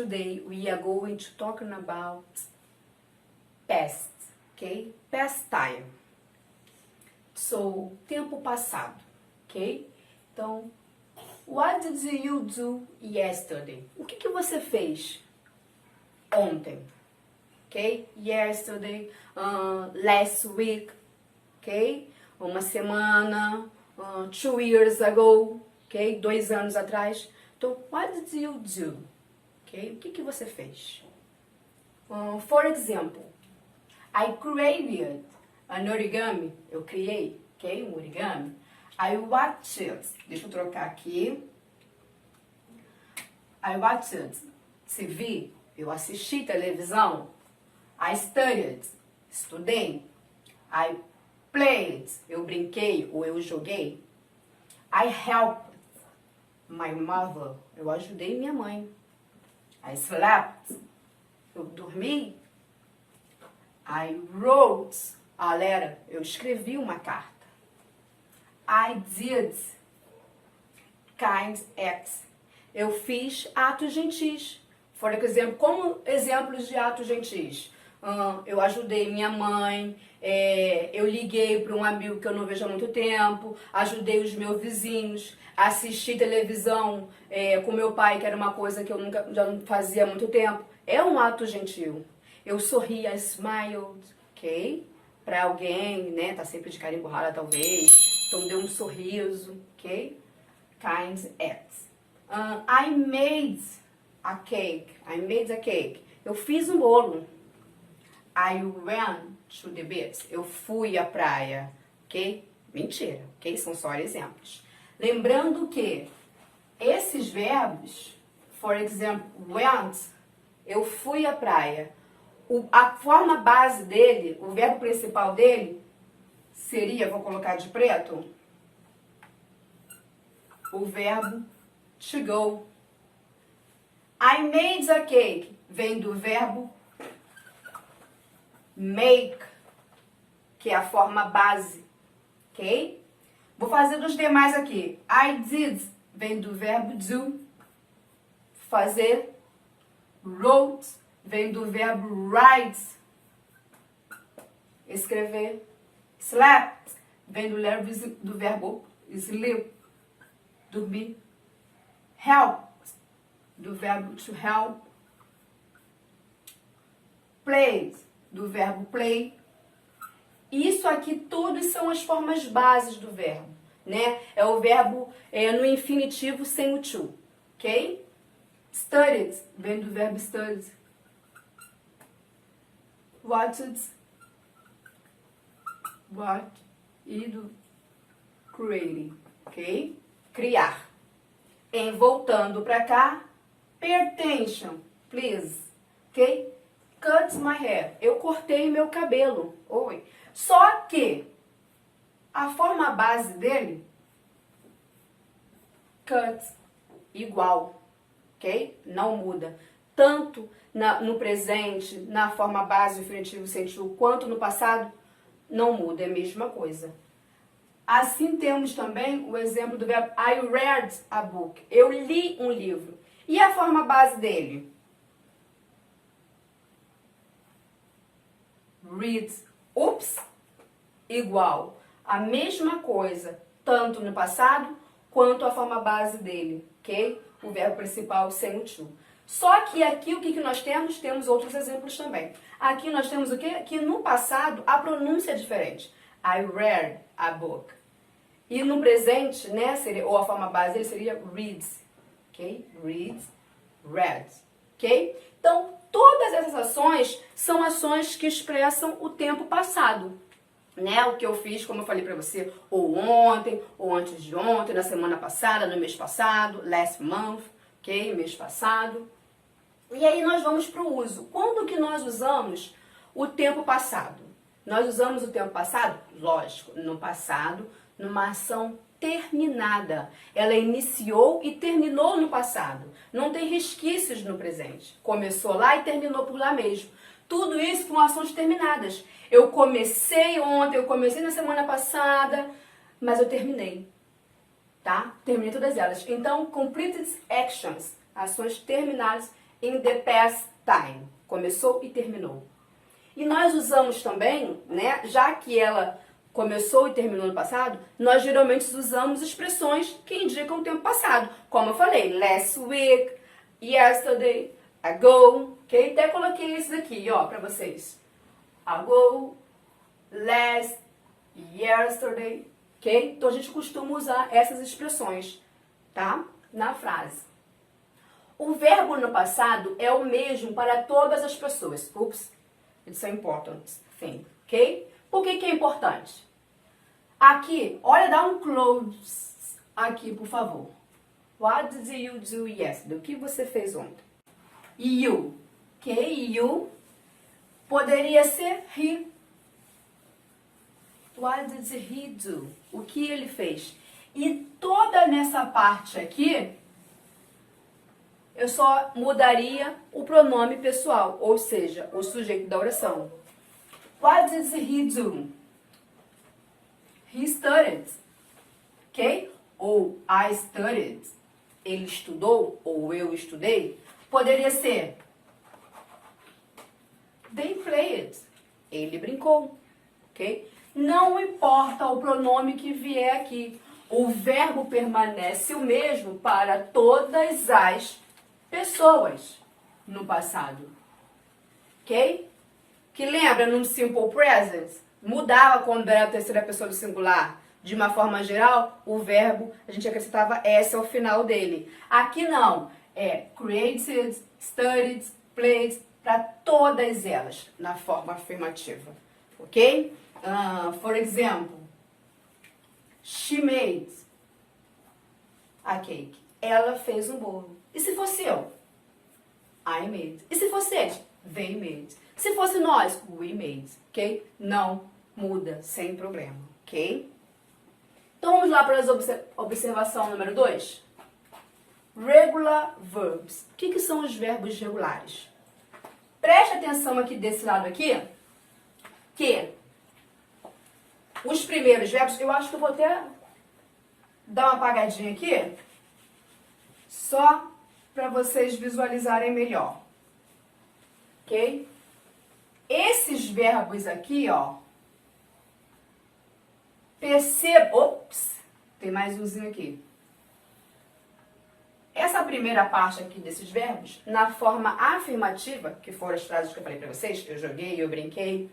today we are going to talking about past, okay? Past time. So, tempo passado, ok? Então, what did you do yesterday? O que você fez ontem? Ok? Yesterday, last week, ok? Uma semana, 2 years ago, ok? 2 anos atrás. Então, what did you do? Ok? O que você fez? For example, I created an origami. Eu criei, ok? Um origami. I watched. Deixa eu trocar aqui. I watched. TV. Eu assisti televisão. I studied. Estudei. I played. Eu brinquei ou eu joguei. I helped my mother. Eu ajudei minha mãe. I slept. Eu dormi. I wrote a letter. Eu escrevi uma carta. I did kind acts. Eu fiz atos gentis. Por exemplo, como exemplos de atos gentis. Eu ajudei minha mãe, eu liguei para um amigo que eu não vejo há muito tempo, ajudei os meus vizinhos, assisti televisão com meu pai, que era uma coisa que eu já não fazia há muito tempo. É um ato gentil. Eu sorri, I smiled, ok? Para alguém, né? Tá sempre de cara emburrada, talvez. Então, deu um sorriso, ok? Kind acts. I made a cake. I made a cake. Eu fiz um bolo. I went to the beach. Eu fui à praia, ok? Mentira, ok? São só exemplos. Lembrando que esses verbos, for example, went, eu fui à praia. A forma base dele, o verbo principal dele, seria, vou colocar de preto, o verbo to go. I made a cake, vem do verbo make, que é a forma base, ok? Vou fazer dos demais aqui. I did, vem do verbo do, fazer. Wrote, vem do verbo write, escrever. Slept, vem do verbo sleep, dormir. Help, do verbo to help. Played, do verbo play. Isso aqui todos são as formas bases do verbo, né? É o verbo no infinitivo sem o to, ok? Studied, vem do verbo studied. Watched, what e do creating, ok? Criar. Voltando para cá, pay attention, please, ok? Cut my hair. Eu cortei meu cabelo. Oi. Só que a forma base dele, cut, igual, ok? Não muda. Tanto no presente, na forma base, infinitivo, sentido, quanto no passado, não muda. É a mesma coisa. Assim temos também o exemplo do verbo I read a book. Eu li um livro. E a forma base dele? Read. Ups, igual. A mesma coisa, tanto no passado quanto a forma base dele, ok? O verbo principal sem o to. Só que aqui o que nós temos? Temos outros exemplos também. Aqui nós temos o quê? Que no passado a pronúncia é diferente. I read a book. E no presente, né, ou a forma base dele seria read, ok? Read, read, ok? Então, todas essas ações são ações que expressam o tempo passado, né? O que eu fiz, como eu falei pra você, ou ontem, ou antes de ontem, na semana passada, no mês passado, last month, ok? Mês passado. E aí nós vamos pro uso. Quando que nós usamos o tempo passado? Nós usamos o tempo passado, lógico, no passado, numa ação terminada. Ela iniciou e terminou no passado. Não tem resquícios no presente. Começou lá e terminou por lá mesmo. Tudo isso com ações terminadas. Eu comecei ontem, eu comecei na semana passada, mas eu terminei. Tá? Terminei todas elas. Então, completed actions, ações terminadas, in the past time. Começou e terminou. E nós usamos também, né, já que ela começou e terminou no passado, nós geralmente usamos expressões que indicam o tempo passado. Como eu falei, last week, yesterday, ago, ok? Até coloquei esses aqui, ó, pra vocês. Ago, last, yesterday, ok? Então a gente costuma usar essas expressões, tá? Na frase. O verbo no passado é o mesmo para todas as pessoas. Oops, it's an important thing, ok? Por que é importante? Aqui, olha, dá um close aqui, por favor. What did you do yesterday? O que você fez ontem? You, ok? You poderia ser he. What did he do? O que ele fez? E toda nessa parte aqui, eu só mudaria o pronome pessoal, ou seja, o sujeito da oração. What did he do? He studied, ok? Ou I studied. Ele estudou, ou eu estudei. Poderia ser they played. Ele brincou, ok? Não importa o pronome que vier aqui. O verbo permanece o mesmo para todas as pessoas no passado, ok? Que lembra no simple present? Mudava quando era a terceira pessoa do singular. De uma forma geral, o verbo, a gente acrescentava S ao final dele. Aqui não, é created, studied, played, para todas elas, na forma afirmativa, ok? For example, she made a cake. Ela fez um bolo. E se fosse eu? I made. E se fosse eles? They made. Se fosse nós? We made. Ok? Não muda, sem problema. Ok? Então vamos lá para a observação número 2. Regular verbs. O que são os verbos regulares? Preste atenção aqui desse lado aqui, que os primeiros verbos, eu acho que eu vou até dar uma apagadinha aqui, só para vocês visualizarem melhor, ok? Esses verbos aqui, ó, perceba, ops, tem mais umzinho aqui. Essa primeira parte aqui desses verbos, na forma afirmativa, que foram as frases que eu falei para vocês, eu joguei, eu brinquei,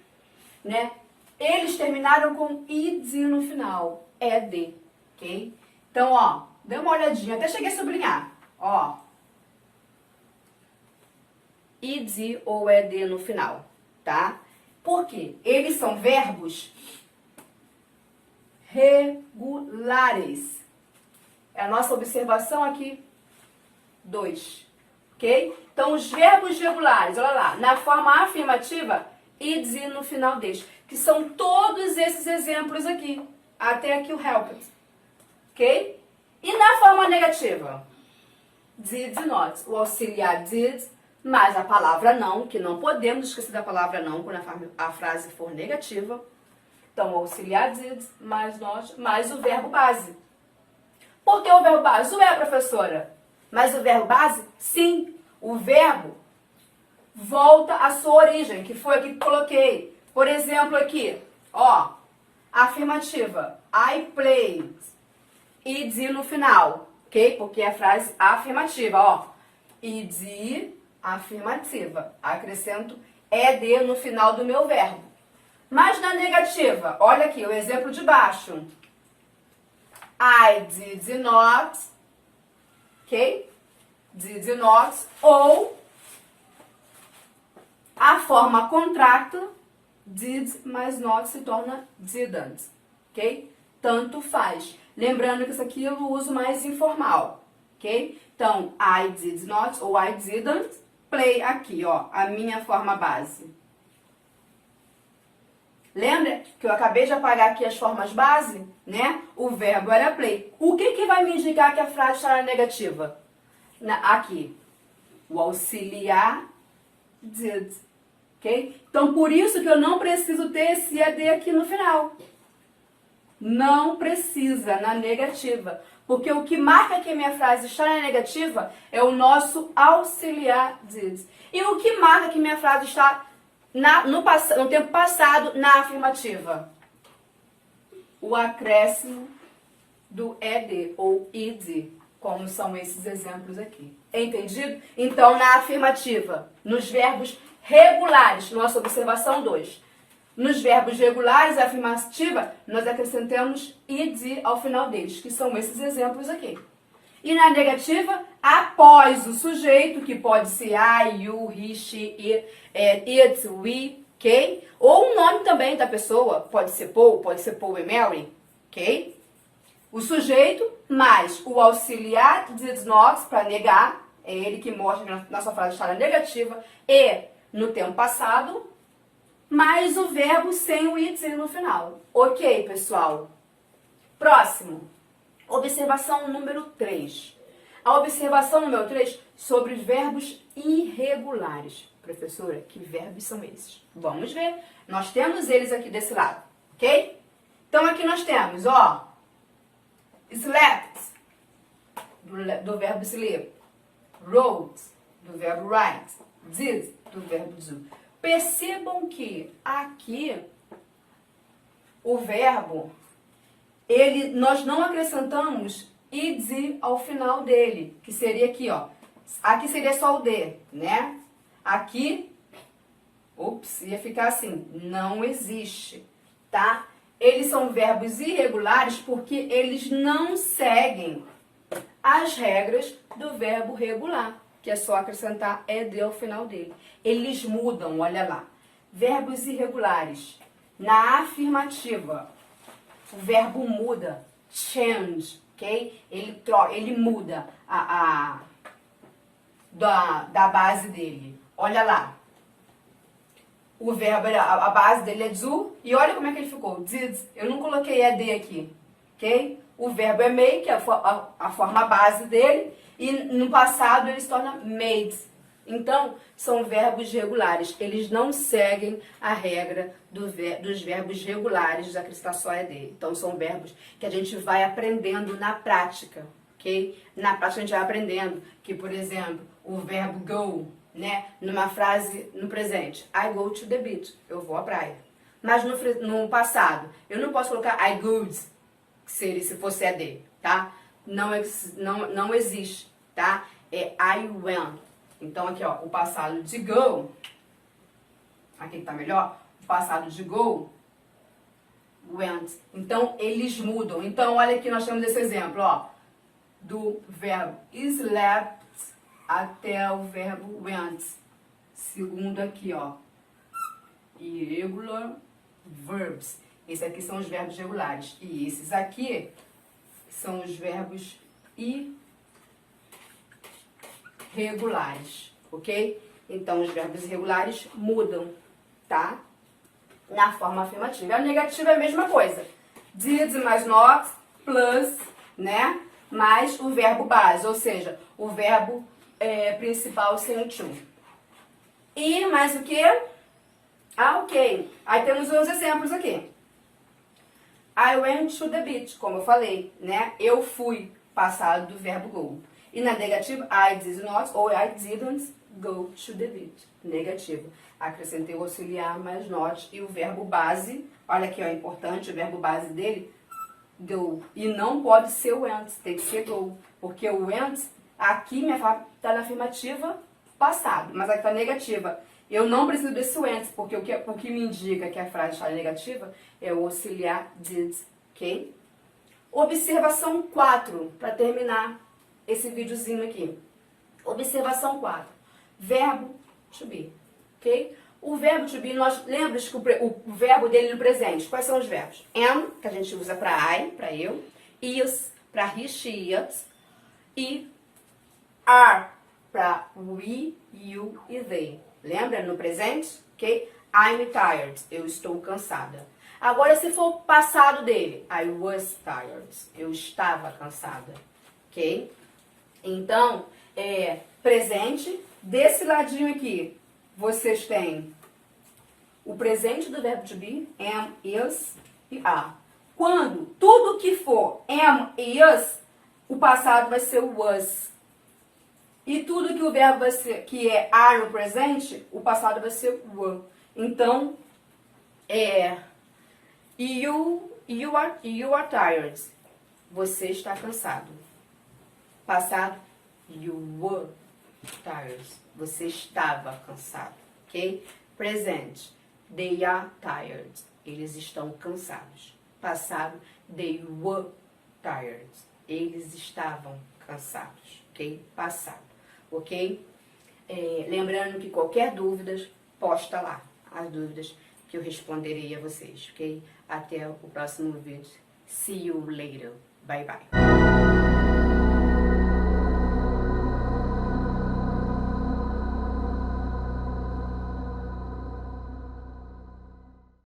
né? Eles terminaram com id no final, ed, ok? Então, ó, dê uma olhadinha, até cheguei a sublinhar, ó. Id ou ed no final, tá? Por quê? Eles são verbos regulares. É a nossa observação aqui 2, ok? Então, os verbos regulares, olha lá, na forma afirmativa, id no final deles, que são todos esses exemplos aqui, até aqui o helped, ok? E na forma negativa, did not, o auxiliar did, mais a palavra não, que não podemos esquecer da palavra não quando a frase for negativa. Então, o auxiliar did, mais not, mais o verbo base. Por que o verbo base? Ué, professora, mas o verbo base? Sim, o verbo volta à sua origem, que foi aqui que coloquei. Por exemplo, aqui, ó, afirmativa, I played, id no final, ok? Porque é a frase afirmativa, ó, id, afirmativa, acrescento ed no final do meu verbo. Mas na negativa, olha aqui, o exemplo de baixo, I did not, ok? Did not, ou a forma contracta, did mais not se torna didn't, ok? Tanto faz. Lembrando que isso aqui eu uso mais informal, ok? Então, I did not ou I didn't play aqui, ó, a minha forma base. Lembra que eu acabei de apagar aqui as formas base, né? O verbo era play. O que vai me indicar que a frase está na negativa? Aqui, o auxiliar did, ok? Então, por isso que eu não preciso ter esse ed aqui no final. Não precisa na negativa. Porque o que marca que a minha frase está na negativa é o nosso auxiliar did. E o que marca que minha frase está no tempo passado na afirmativa? O acréscimo do ed ou id, como são esses exemplos aqui. Entendido? Então, na afirmativa, nos verbos regulares, nossa observação 2. Nos verbos regulares, a afirmativa, nós acrescentamos id ao final deles, que são esses exemplos aqui. E na negativa, após o sujeito, que pode ser I, you, he, she, it, we, ok? Ou o nome também da pessoa, pode ser Paul e Mary, ok? O sujeito mais o auxiliar did not, para negar, é ele que mostra que nossa frase está na negativa, e no tempo passado, mais o verbo sem o it no final. Ok, pessoal? Próximo. Observação número 3. A observação número 3 sobre os verbos irregulares. Professora, que verbos são esses? Vamos ver. Nós temos eles aqui desse lado, ok? Então aqui nós temos, ó, slept, do verbo sleep, wrote, do verbo write, did, do verbo do. Percebam que aqui o verbo, nós não acrescentamos id ao final dele, que seria aqui, ó. Aqui seria só o D, né? Aqui, ia ficar assim, não existe, tá? Eles são verbos irregulares porque eles não seguem as regras do verbo regular, que é só acrescentar ed ao final dele. Eles mudam, olha lá. Verbos irregulares. Na afirmativa, o verbo muda, change, ok? Ele muda da base dele. Olha lá. O verbo, a base dele é do, e olha como é que ele ficou, did. Eu não coloquei ed aqui, ok? O verbo é make, que é a forma base dele, e no passado ele se torna made. Então, são verbos regulares. Eles não seguem a regra dos verbos regulares de acrescentar só ed. Então, são verbos que a gente vai aprendendo na prática, ok? Na prática a gente vai aprendendo que, por exemplo, o verbo go, né? Numa frase no presente, I go to the beach, eu vou à praia. Mas no passado, eu não posso colocar I go'd, se fosse ed, tá? Não existe, tá? É I went. Então aqui, ó, o passado de go, aqui que tá melhor, o passado de go, went. Então eles mudam. Então olha aqui, nós temos esse exemplo, ó, do verbo slept até o verbo went. Segundo aqui, ó, irregular verbs. Esses aqui são os verbos regulares. E esses aqui são os verbos irregulares, ok? Então, os verbos irregulares mudam, tá? Na forma afirmativa. A negativa é a mesma coisa. Did mais not, plus, né? Mais o verbo base, ou seja, o verbo principal sem o to. E mais o que? Ok. Aí temos uns exemplos aqui. I went to the beach, como eu falei, né? Eu fui, passado do verbo go. E na negativa, I did not ou I didn't go to the beach. Negativa. Acrescentei o auxiliar mais not e o verbo base. Olha aqui, ó, é importante, o verbo base dele, go. E não pode ser went, tem que ser go. Porque o went, aqui minha frase está na afirmativa passado, mas aqui está negativa. Eu não preciso desse went, porque o que me indica que a frase está negativa é o auxiliar did, ok? Observação 4, para terminar esse videozinho aqui. Observação 4. Verbo to be, ok? O verbo to be, nós lembramos que o verbo dele no presente. Quais são os verbos? Am, que a gente usa para I, para eu. Is, para he, she, it. E are, para we, you e they. Lembra no presente? Ok? I'm tired. Eu estou cansada. Agora, se for o passado dele, I was tired. Eu estava cansada. Ok? Então, presente. Desse ladinho aqui, vocês têm o presente do verbo to be, am, is e are. Quando tudo que for am e us, o passado vai ser o was. E tudo que o verbo vai ser, que é are no presente, o passado vai ser were. Então, you are tired. Você está cansado. Passado, you were tired. Você estava cansado, ok? Presente, they are tired. Eles estão cansados. Passado, they were tired. Eles estavam cansados, ok? Passado, ok? Lembrando que qualquer dúvida, posta lá as dúvidas que eu responderei a vocês, ok? Até o próximo vídeo. See you later. Bye, bye.